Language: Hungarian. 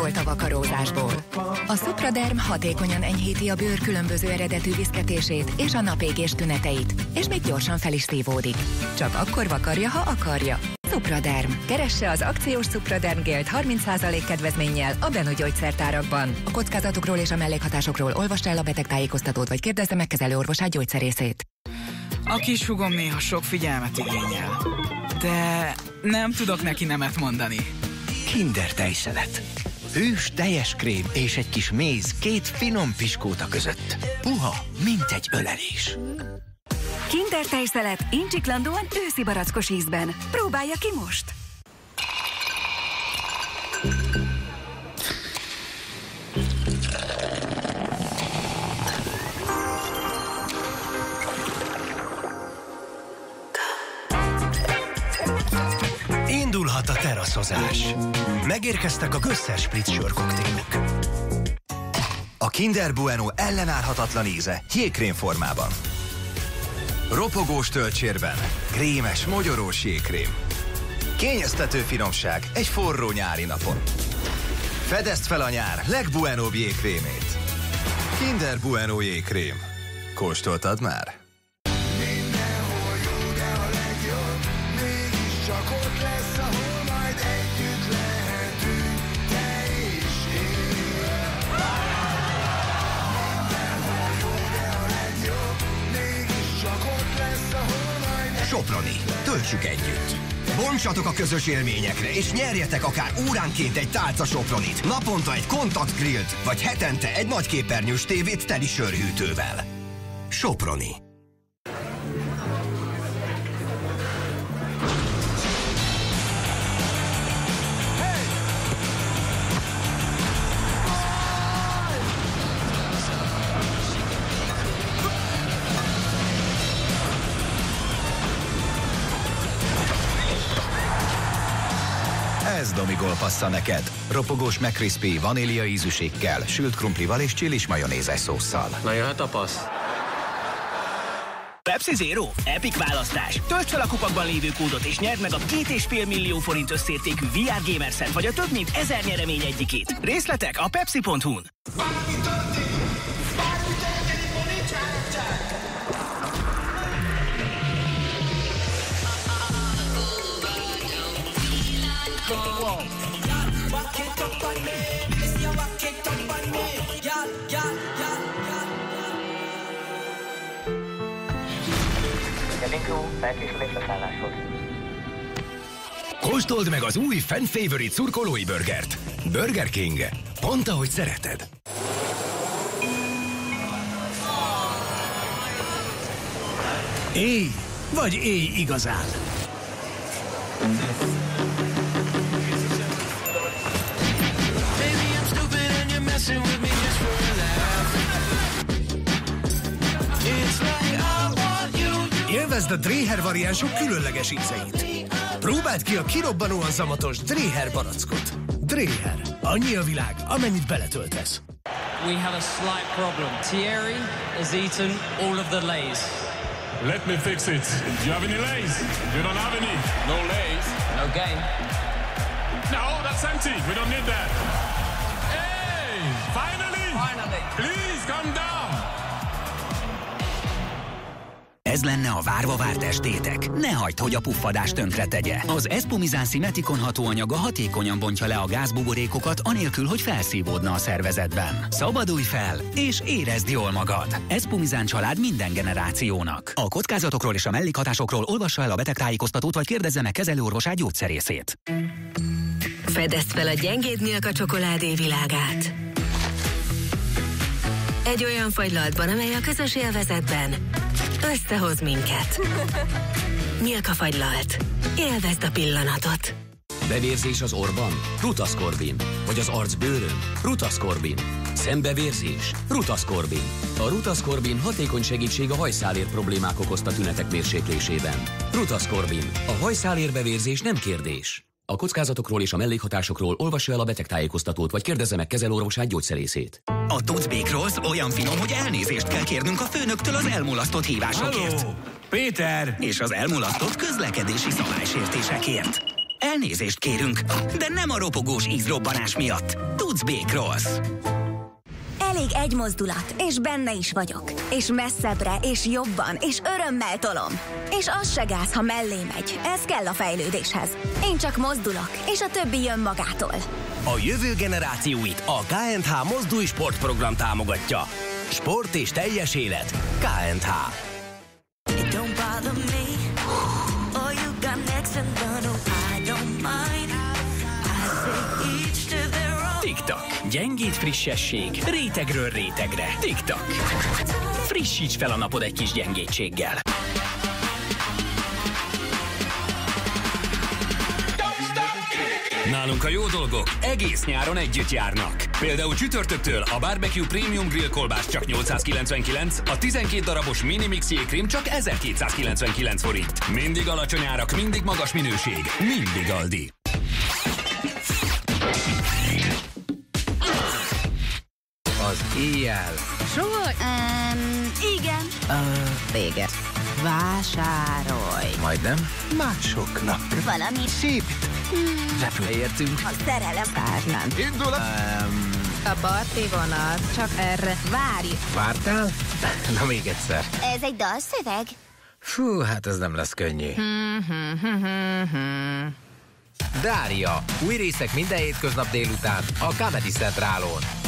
volt a vakarózásból. A Supraderm hatékonyan enyhíti a bőr különböző eredetű viszketését és a napégés tüneteit, és még gyorsan fel is szívódik. Csak akkor vakarja, ha akarja. Supraderm. Keresse az akciós Supraderm gélt 30% kedvezménnyel a Benu gyógyszertárakban. A kockázatokról és a mellékhatásokról olvasd el a betegtájékoztatót, vagy kérdezze meg kezelőorvosát, gyógyszerészét. A kishúgom néha sok figyelmet igényel, de nem tudok neki nemet mondani. Kinder tejszelet. Hős teljes krém és egy kis méz két finom piskóta között. Puha, mint egy ölelés. Kinder tejszelet incsiklandóan őszi barackos ízben. Próbálja ki most! Indulhat a teraszozás. Megérkeztek a Gösszer Spritz sörkoktélok. A Kinder Bueno ellenállhatatlan íze jégkrém formában. Ropogós töltsérben, krémes, mogyorós jégkrém. Kényeztető finomság egy forró nyári napon. Fedezd fel a nyár legbuenóbb jégkrémét. Kinder Bueno jégkrém. Kóstoltad már? Mindenhol jó, de a legjobb mégiscsak ott lesz, ahol majd együtt lehetünk, te és én. Mindenhol jó, de a legjobb mégiscsak ott lesz, ahol majd Soproni. Töltsük együtt. Bontsatok a közös élményekre, és nyerjetek akár óránként egy tálca Sopronit, naponta egy kontaktgrillt, vagy hetente egy nagyképernyős tévét teli sörhűtővel. Soproni. Ez Domigol passza neked. Ropogós McCrispy vanília ízűségkel, sült krumplival és csilis majonézes szósszal. Na jöhet a passz. Pepsi Zero. Epic választás. Töltsd fel a kupakban lévő kódot és nyerd meg a 2,5 millió forint összértékű VR Gamer-set, vagy a több mint 1000 nyeremény egyikét. Részletek a pepsi.hu-n. Kóstold meg az új Fan Favorite szurkolói burgert. Burger King. Pont ahogy szereted. Éj, vagy éj igazán. Élvezd a Dreher variánsok különleges ízeit. Próbáld ki a kirobbanóan zamatos Dreher barackot. Dreher. Annyi a világ, amennyit beletöltesz. We have a slight problem. Thierry has eaten all of the Lays. Let me fix it. Do you have any Lays? You don't have any. No Lays. No game. No, that's empty. We don't need that. Hey! Finally! Finally. Please come down. Ez lenne a várva várt estétek. Ne hagyd, hogy a puffadás tönkre tegye. Az Espumizán Simeticon hatóanyaga hatékonyan bontja le a gázbuborékokat, anélkül, hogy felszívódna a szervezetben. Szabadulj fel, és érezd jól magad. Espumizán család minden generációnak. A kockázatokról és a mellékhatásokról olvassa el a betegtájékoztatót, vagy kérdezze meg kezelőorvosát, gyógyszerészét. Fedezd fel a gyengéd Milka csokoládé világát. Egy olyan fagylaltban, amely a közös élvezetben összehoz minket. Milka fagylalt. Élvezd a pillanatot. Bevérzés az orban? Rutaszkorbin. Vagy az arcbőrön? Rutaszkorbin. Szembevérzés? Rutaszkorbin. A Rutaszkorbin hatékony segítség a hajszálér problémák okozta tünetek mérséklésében. Rutaszkorbin. A hajszálérbevérzés nem kérdés. A kockázatokról és a mellékhatásokról olvassa el a betegtájékoztatót, vagy kérdezze meg kezelőorvosát, gyógyszerészét. A Tudsz Békrosz olyan finom, hogy elnézést kell kérnünk a főnöktől az elmulasztott hívásokért. Halló, Péter! És az elmulasztott közlekedési szabálysértésekért. Elnézést kérünk, de nem a ropogós ízrobbanás miatt. Tudsz B-Cross. Elég egy mozdulat, és benne is vagyok. És messzebbre, és jobban, és örömmel tolom. És az se gáz, ha mellé megy. Ez kell a fejlődéshez. Én csak mozdulok, és a többi jön magától. A jövő generációit a KNH Mozdulj Sportprogram támogatja. Sport és teljes élet. KNH. TikTok. Gyengéd frissesség. Rétegről rétegre. TikTok. Frissíts fel a napod egy kis gyengétséggel. Nálunk a jó dolgok egész nyáron együtt járnak. Például csütörtöktől a Barbecue Premium Grill kolbász csak 899, a 12 darabos Mini Mix jégkrém csak 1299 forint. Mindig alacsony árak, mindig magas minőség, mindig Aldi. Az éjjel. Sor? Igen. Vége. Vásárolj. Majdnem. Másoknak. Valami. Szép. Repülőértünk. A szerelem. Tárnán. Indul a parti vonat. Csak erre. Várj. Vártál? Na még egyszer. Ez egy dalszöveg? Fú, hát ez nem lesz könnyű. Dária. Új részek minden hétköznap délután a Comedy Centralon.